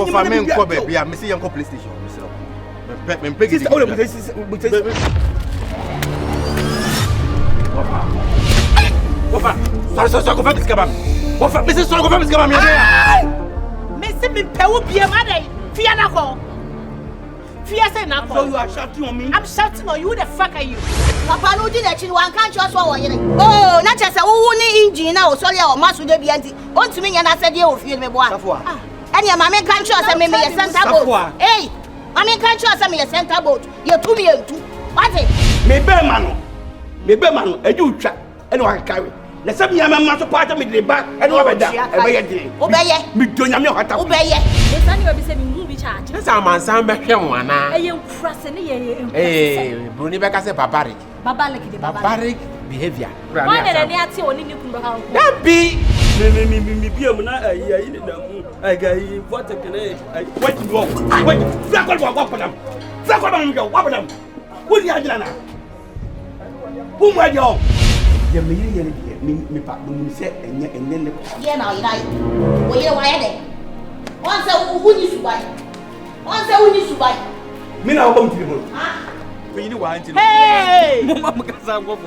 family ko baby am say yanko PlayStation me pegi sister Wafa sorry go family skabam Wafa me say sorry go family skabam ya me say me pe wo bia ma dai fia na ko fia say na ko so you are shouting on me I'm shouting on you. Who the fuck are you? Papa no di na chi wan kan cho so wo yire oh na che se wo ni engine na o sorry o maso de bia nti on tumi nya na se de o fie me boa ene ma me kan cho se me ye center boat hey ma me kan cho se me ye center boat ye tumi entu what me be ma no eju utwa ene wa carry na se me ma so part me de ba ene wa beda e be ye de obeye me do nya me hota obeye the sani obi se me hu bi charge na sa man san be hwe wana eye nkura se ne ye bruni be ka se barbaric behavior why did they ati oni ni kun do ha that be me bi am na ayi ni na mu ai ga yi what can I what you want what frakol wa padam frakol ba mi wa padam wo di ajira na wo mu ajo ye me ye me pa mo se enye ne ye na ira wo ye wa ye de on se wu ni subai me na wo bam tiri mo you know what? Hey! Mama can say go for.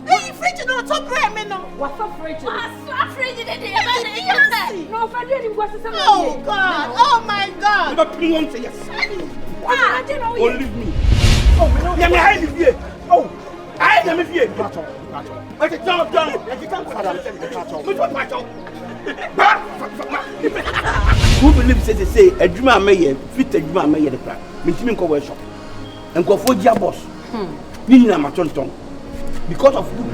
Hey, fridge no top bread me no. What for fridge? What fridge did they have? No, for you go to some. Oh God! Oh my God! Never pin one say yes. I don't know. Oh, leave me. Oh, yeah, me I live here. Oh, I am here. Battle. Like a jump. Like a jump. Me to battle. Who believes say adwuma ameye fit adwuma ameye de pra mentimi nko workshop nkofo gia boss ni nyina matonton because of you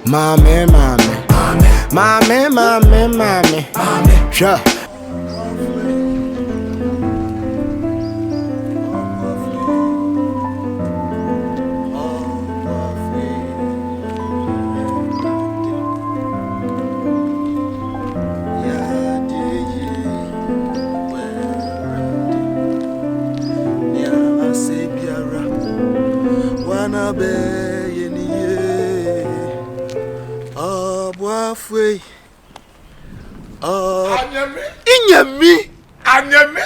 mame sure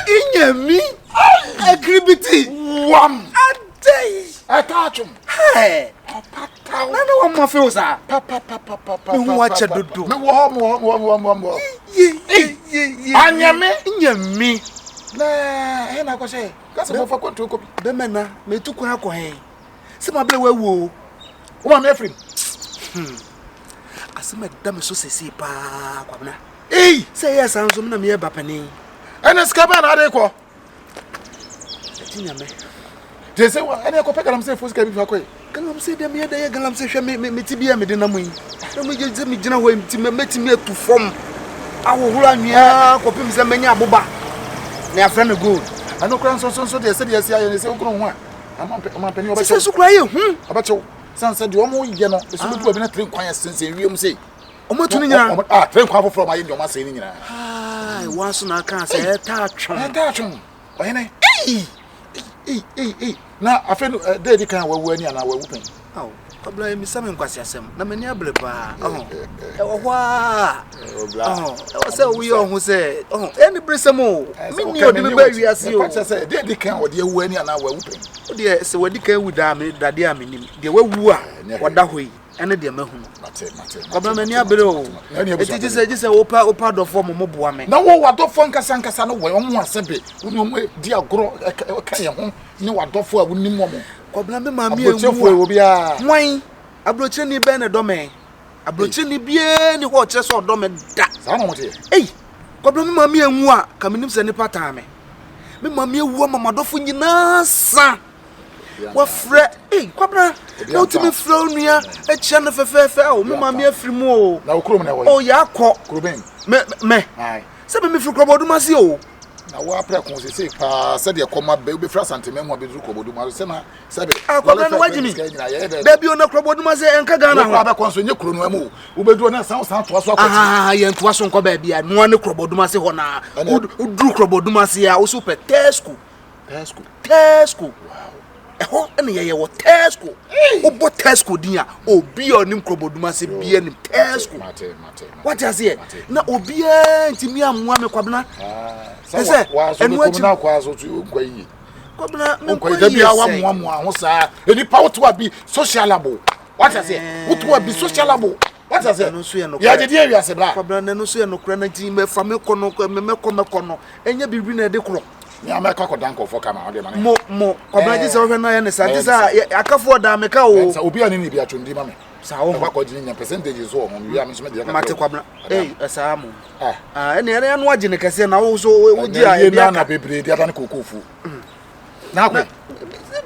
Inyami agribiti wam adai atachum hey papa na no mo fe osa papa me hu ache dodo me wo anyame inyami na he na ko se ka se mo fa kwanto ko be mena me tu kwa ko he se ma ble wawo o ma me free asema da me so sesi pa kwabna say yes anzo me na me ba pani ene skaba na ade ko tinyame de se wa ene ko pe galam se fo ska bi fa ko galam se de me de ye galam se hwe me tibia me de na mu yi na me je me gina ho ti me metimi atu fom awohuru anwea ko pem se menya aboba na afra me gold ano kran so de se de se aye ne se okro ho a ama pani oba se sukura ye abacho sanse de omo ye no se me du abi na tren kwan ya sense wiem se omo tu ni nyina tren kwan fo from aye de omo se ni nyina once na kan say touch oyene na afenu dey kan wawu ani ana wawu pen aw kabla mi same nkwasi asem na mani able pa e wo hwa o se wo yo hu se eni bresem o mi ni odi me ba wiase o say dey kan odi wawu ani ana wawu pen o dey se wadi kan wu da me dade aminim dey wawu a wada hoyi ene de mahu mate kabla mani able o eti je se opa do form mo boa me na wo wadofo nkasa no wo mo asebe wo mo di agoro kan ye ho ni wadofo a woni mo kabla me ma mi ewu bia wan abrochire ni be na do me abrochire ni bie ni ho kire so do me da sa no mo te kabla me ma mi enwu a kamenim se ni pata me ma mi ewu mamadofo nyina sa wa frɛ kwabra na utimi frɛ onua e chia no fefefe o me ma me afiri mu o na okrom na wo o ya kɔ kroben me ai se be me firi kroboduma se o na wo apre kon se pa se de kɔma be be fra santeme mu abedu kroboduma se na se be kwabra no wagini da bi ona kroboduma se enka Ghana ho aba kon so nye kro no amu wo bedu na san to aso akɔti ye nto aso nkɔ ba bia no ne kroboduma se ho na udru kroboduma se a wo super tesku ho ene ye wo Tesco obo Tesco din a obi onim kroboduma se bia nim Tesco mate what you say na obi ntimi amwa me kwabena say enu achi na kwa so tu nkwayi kwabena nkwayi da bia wa moa ho saa eni pa woto abi socialable what you say woto abi socialable what you say ya de dia wi ase bra kwabena no so ye no kra na tin me fa me kono me kono enya bibi na de kro me ameka ko danko for kama o de ma mo kwabena ji se wo na ye ne sa ti sa akafo da meka o sa obi ani ni bia twundi ma me sa wo ba ko jini nya percentage so ho wi am so me de ka mate kwabena sa mo ene ene no agine kase na wo so wo ji a bia na bebre de adan kokofu na ko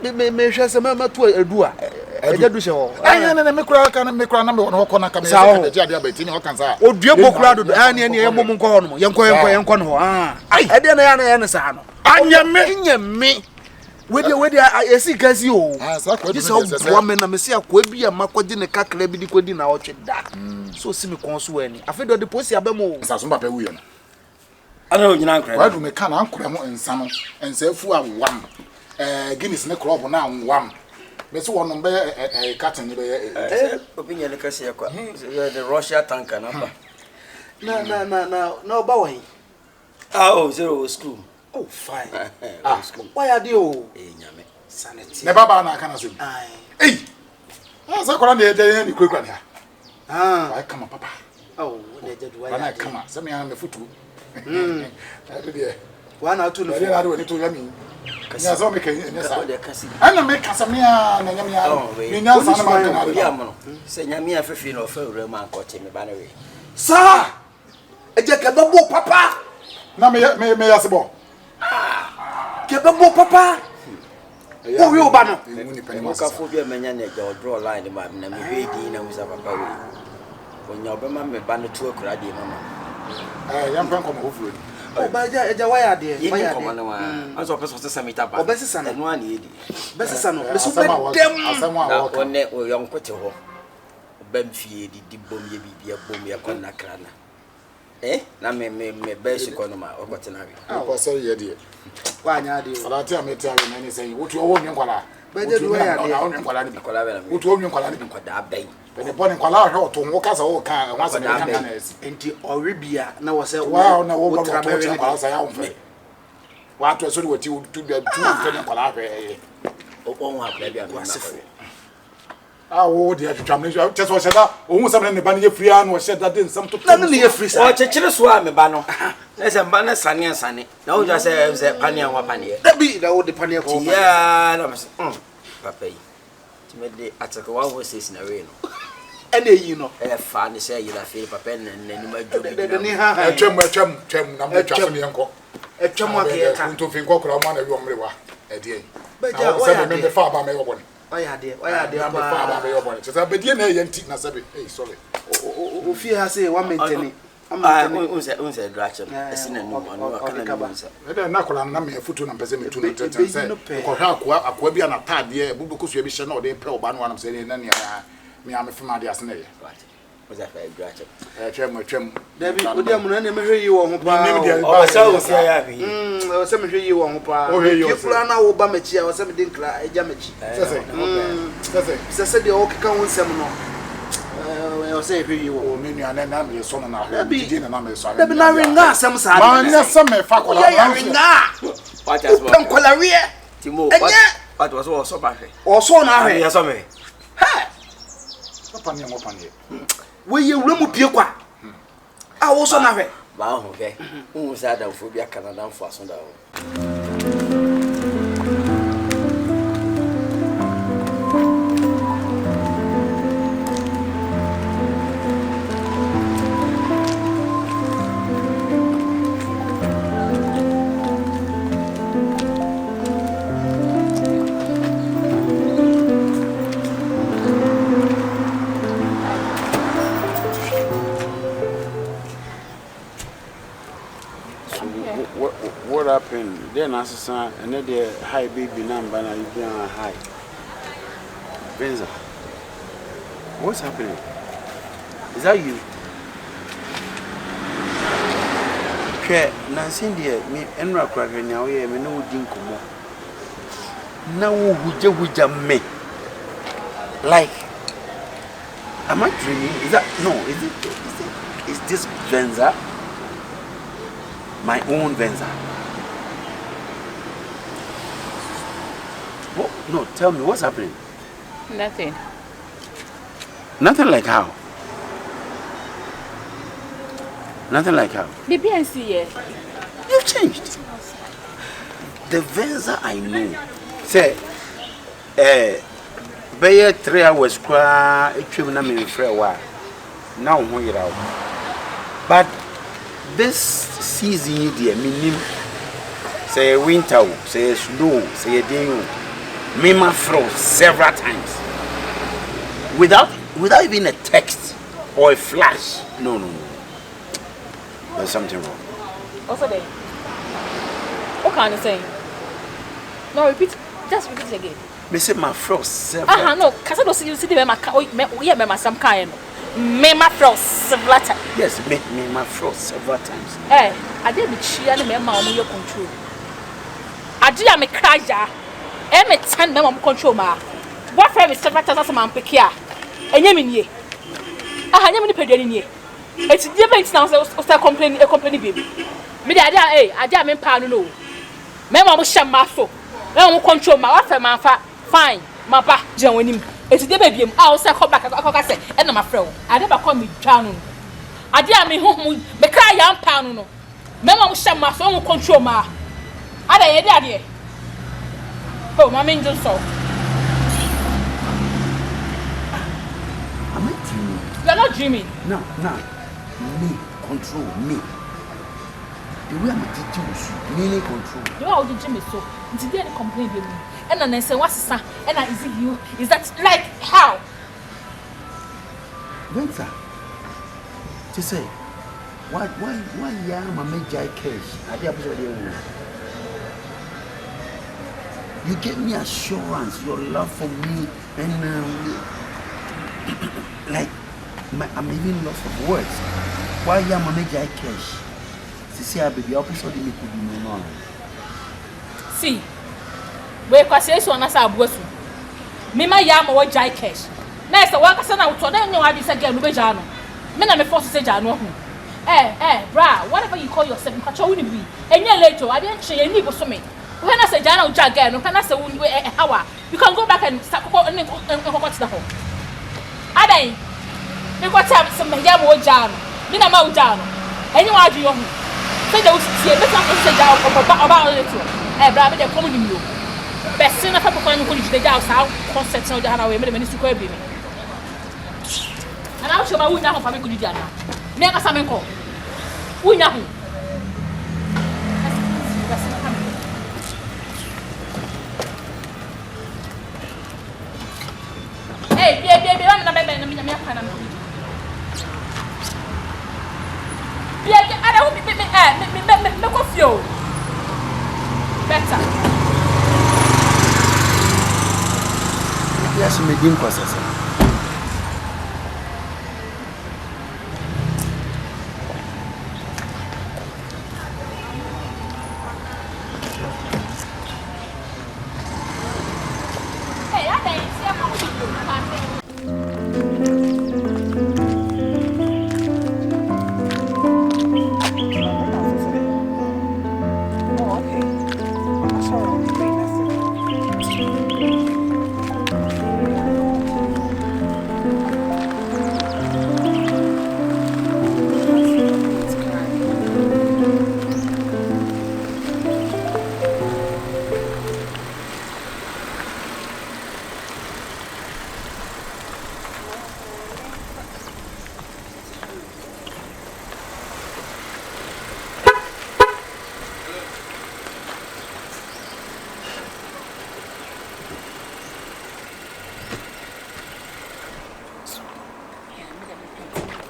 me hwe se me to edu a eja du she ho anya ne me kura ka na me kura na me ho ko na ka me se ka de ade abeti ni ho kan sa odue bokura do anya ne ye mom nko ho no yenko no ho ede na ya ne sa no anya me wedi esi kasi o this woman na me se akwa bi amakwodi ne kakra bi di kwodi na otwe da so si me kon so ani afi do de posi abemo sa so papa wuye no ana o nyina nkra wadu me ka na nkra mo nsa no ensa afu awam Guinness ne club na nwam me so wono be captain ne be opinion ne kasi yakwa the Russia tanker na ba na oba wo oh zero school oh fine school why are you nyame sanity ne baba na kana so eh sa kola ne de ni kwekwa ne why come papa oh ne de do why come se me an me futu de wana tu no na do ni to yami nya so me kan nya sa ana me kasa me na nya me ya nya sa na ma kana ya mo se nya me afefi no fa ure ma ko che me ba na we sa eje ke babo papa na me ya se bo ke babo papa wo wi oba no mo ka fo bia menya na ja draw line ma na me hwe di na musa papa we onya obema me ba no tu akura di mama yam fan ko mo ofuro o ba ja waya de waya de anso peso se samita ba obesisa no eno ani edi besisa no beso dem asama wa ko ne o yon kwete ho obam fie di bom ye bibia bom ye kon na krana na me be shi kono ma o kwete na wi ko so ye de wa nya de ala ti ameti awe na ni sei wotu owo nwe kwala be de waya de na kwala ni kwala be na wotu owo nwe kwala ni kwada abai bene bone kwala ho to wo kasa wo kan wa se me kan na esi enti oribia na wo se wa na wo ba to kwala sa ya wo fe wa to so ni woti tu bia tu to kwala fe o wa bia bia na wo de atwam ne so so sheda o hu sam ne ba ne free an wo sheda den sam to na ne free sa o chechire so a me ba no na se mba na sane na wo ja se pania wa pania da bi da wo de pania ko ya na me papa yi me de ataka wa wo se na we no ene yi no fa ne se yi la fe papa ne ni ma jobi de ni ha atwam na me twa so ne enko atwam ake ka nto fi nko kura ma na wi omre wa e de beja wo ya de me fa ba me yo bone why are they ba fa ba yo bone se be die na ye nti na se be sorry o fi ha se wa maintain unse drache esina no no kana nsa ede na kola na me futu na pese me tu no tete se ko hwa akwa bia na tade e bubu koso e bi hye na o de pe oba no anam se ne na ne me am fema de asene ye oza fa drache twem david odi amuno na me hwe yi wo ho pa o sa o sia ya bi o se me hwe yi wo ho pa ki kula na wo ba machi a o se me din kra eja machi se de o keka ho nsem no o se hwe yi wo me nua na me so na ho didi na me so da bi na ringa asem sa ma nya se me fa kola na ringa what as well kola wie timo what was so ba hwe o so na hwe ya so me ha papa ni mo panie we ye wura mu pie kwa a wo so na hwe ba ho ke un sa da fo bia Canada fo aso da ho what happened? Then as son, and then the high baby number, and you be on high. Benza, what's happening? Is that you? Okay, Nancy, dear, me and Rock now, yeah, me no dinkum. Now huja me. Like, am I dreaming? Is that no? Is this Venza? My own Venza. What? No, tell me what's happening. Nothing. Nothing like how? Nothing like how? Baby, I see you. You've changed. The Venza I know. Say, Bayer 3 hours cry, it came in me for a while. Now, when you're out. But this season, dear, meaning say winter, say snow, say a day, me my frost several times. Without even a text or a flash. No. There's something wrong. What's there? What kind of saying? No, repeat. Just repeat it again. Me say my frost several. No. Cause I don't see you see the me some kind. Me my frost several times. Yes, me my frost several times. I did be cheer and me ma on your control. I did me cry ja. Me 10 me ma control ma. What friend is several times as man pick here. Enye me nie. Anya me ni pedani nie. It's different now say complain baby. Me dey I me pa no. Me ma mo sham ma so. Me mo control ma what friend man fa fine. Ma ba jan wanim. It's dey baby am. I say come back I say e na ma frɛ wo. I dey ba come me twa no. Ade me ho me cry yam pa no. Me ma mo sham ma so mo control ma. Ada ye dey ade. Oh, my man just so. Am I dreaming? You're not dreaming. No. Me control me. The way I'm teaching you, me control. You know how the gym is so. Today they complain baby. And then they say what's the and is it you? Is that like how? Venza. To say, why am I make Jai cash? I did episode. You gave me assurance, your love for me, and like I'm even lost of words. Why am I make Jai cash? See, I baby, episode me could be no. See, we kwase so na sa abuasu. Me ma ya ma wo Jai cash. Na say wa kasa na wo to na nyo adi say girl no be ja no. Me na me force say ja no ho. Bra, whatever you call yourself, mpacho woni bi. Enye later, I didn't share any boso me. When I say Jana Uja again, when I say how you can go back and start and what's the home. Aday, me got some Yamo Jan, Mina Maujan. Anyone do you say those see a better say about it. Brother, they're coming in you. Best in a couple of college, the house out, concerts on the Hanaway, many to query me. And I'll show my winner for me good Jana. Never summon call. Winner. Hey, baby, I'm not better than me. I don't me coffee. Better. Yes, me dim process. Hey, I didn't see how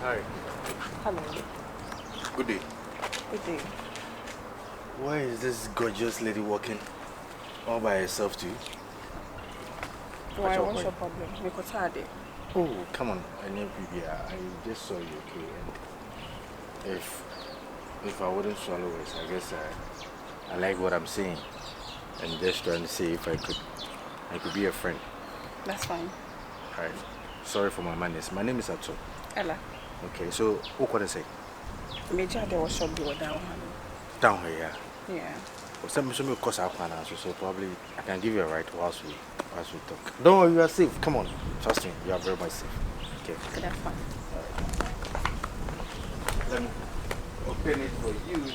Hi. Hello. Good day. Good day. Why is this gorgeous lady walking all by herself too? Why? What's your problem? Because tired. Oh, come on. I know PBR. I just saw you, okay? And if I wouldn't swallow it, I guess I like what I'm saying. And just trying to see if I could I could be a friend. That's fine. All right. Sorry for my manners. My name is Ato. Ella. Okay, so what can I say? Major, there was shop down. Down here, yeah. Yeah. Well, some course I can answer, so probably I can give you a ride whilst we talk. Don't worry, you are safe. Come on, trust me, you are very much safe. Okay. That's fine. Let me open it for you.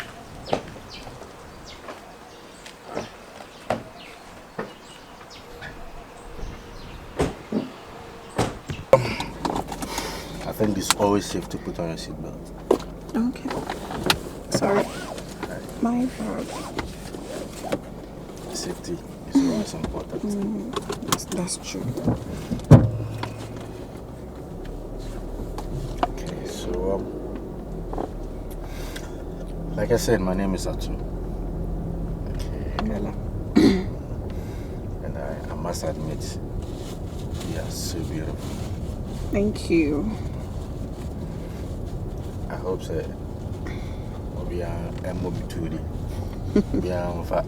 I think it's always safe to put on your seatbelt. Okay. Sorry. My bad. Safety is always important. That's true. Okay, so like I said, my name is Atu. Okay. And I must admit, you are so beautiful. Thank you. I hope so. We are MOB2D. We are on fat.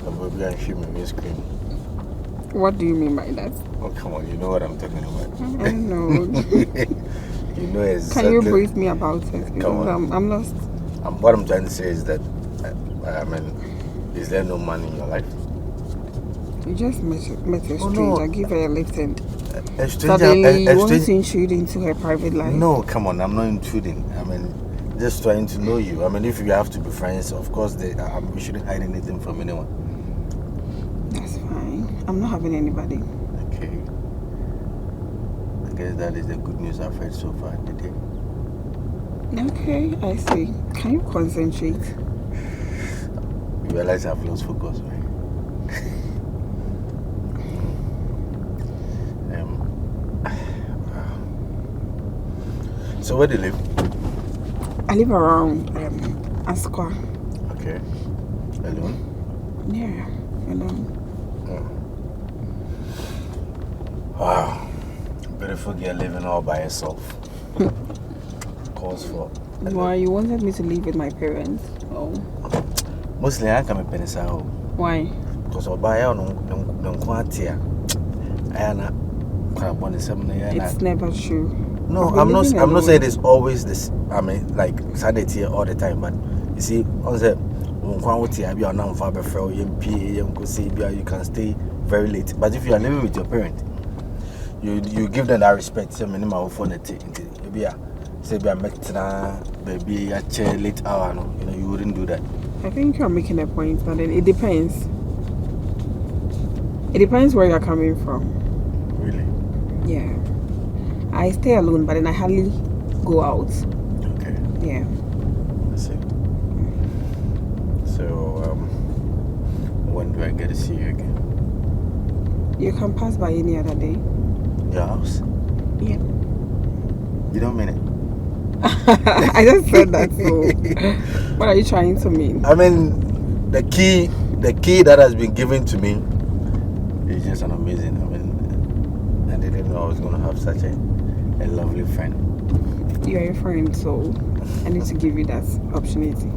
We are shooting screen. What do you mean by that? Oh, come on, you know what I'm talking about. I know. You know exactly. Can you brief me about it? Because I'm lost. What I'm trying to say is that, I mean, is there no man in your life? You just met a stranger, no. give her a lift and A stranger, suddenly you want to intrude into her private life. No, come on, I'm not intruding. I mean, just trying to know you. I mean, if you have to be friends, of course, we shouldn't hide anything from anyone. That's fine. I'm not having anybody. Okay. I guess that is the good news I've heard so far today. Okay, I see. Can you concentrate? You realize I've lost focus, right? So where do you live? I live around Asqua. Okay. Alone? Yeah, alone. Wow. Beautiful girl living all by herself. Calls for. Why you wanted me to live with my parents? Oh. Mostly I come in Why? because I buy on It's never true. No, I'm not saying it's always this. I mean, like Saturday all the time, but you see, on the you can stay very late. But if you are living with your parent, you give them that respect. Say minimum for the maybe say be a baby a chair late hour. No, you wouldn't do that. I think you're making a point, but then it depends. It depends where you're coming from. Really? Yeah. I stay alone, but then I hardly go out. Okay. Yeah. That's it. So, when do I get to see you again? You can pass by any other day. Your house? Yeah. You don't mean it? I just said that, so what are you trying to mean? I mean, the key that has been given to me is just an amazing. I mean, I didn't know I was going to have such a lovely friend. You're a friend, so I need to give you that opportunity.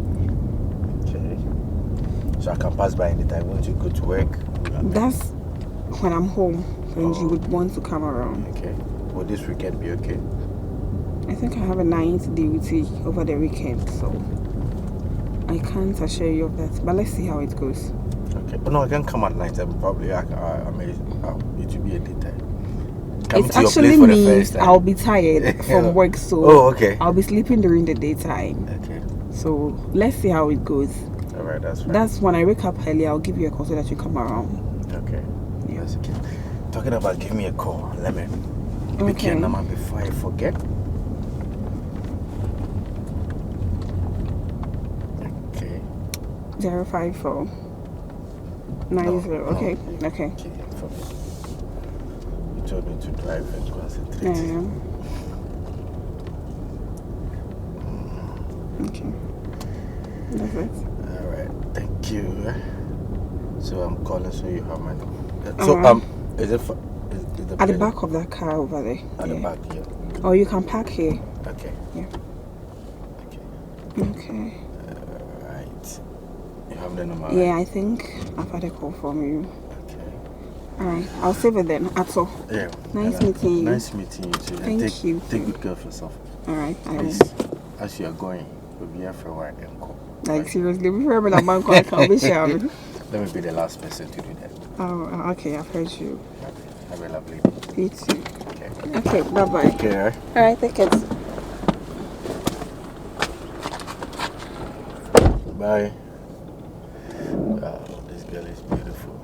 Okay. So I can pass by anytime. Once you go to work? That's when I'm home, and you would want to come around. Okay. Will this weekend be okay? I think I have a night duty over the weekend, so I can't assure you of that. But let's see how it goes. Okay. But no, I can come at night. It will be a daytime. It actually means I'll be tired from work, so okay. I'll be sleeping during the daytime. Okay. So let's see how it goes. All right, that's fine. That's when I wake up early. I'll give you a call so that you come around. Okay. Yeah. That's okay. Talking about give me a call. Let me Okay. your number before I forget. Okay. 054 90. Okay. Okay. You told me to drive and concentrate. Yeah. Okay. That's it. All right. Thank you. So I'm calling so you have my number. So is it for, is the at the back of that car over there? At the back here. Or you can park here. Okay. Yeah. Okay. Okay. Right. You have the number. Yeah, I think I've had a call from you. Okay. Alright, I'll save it then. That's all. Yeah. Nice meeting you. Nice meeting you too. Thank you. Take good care of yourself. Alright, I will. Please, as you are going, we'll be here for a while and call. Like seriously, before I'm in bank, I can't be sure. Let me be the last person to do that. Oh, okay, I've heard you. Have a lovely day. You too. Okay. Okay, bye bye. Take care. Alright, take it. Bye. Wow, this girl is beautiful.